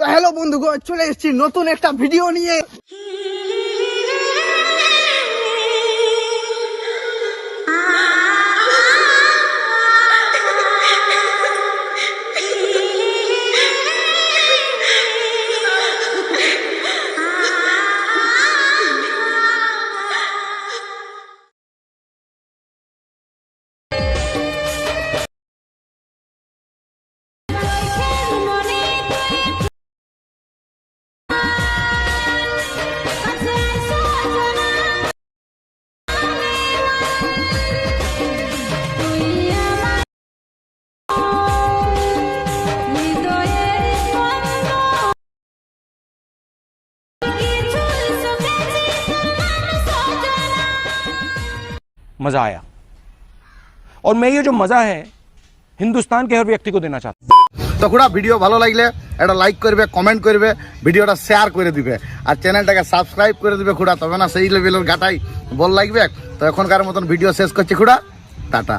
তো হ্যালো বন্ধুগণ, চলে এসেছি নতুন একটা ভিডিও নিয়ে। मज़ा आया और मैं ये जो मज़ा है हिंदुस्तान के हर व्यक्ति को देना चाहता हूँ। তো খুড়া ভিডিও ভালো লাগলে একটা লাইক করবে, কমেন্ট করবে, ভিডিওটা শেয়ার করে দিবে আর চ্যানেলটাকে সাবস্ক্রাইব করে দিবে খুড়া, তবে না সেই লেভেলের গাটাই বল লাগবে। তো এখনকার মতন ভিডিও শেষ করছি খুড়া, টাটা।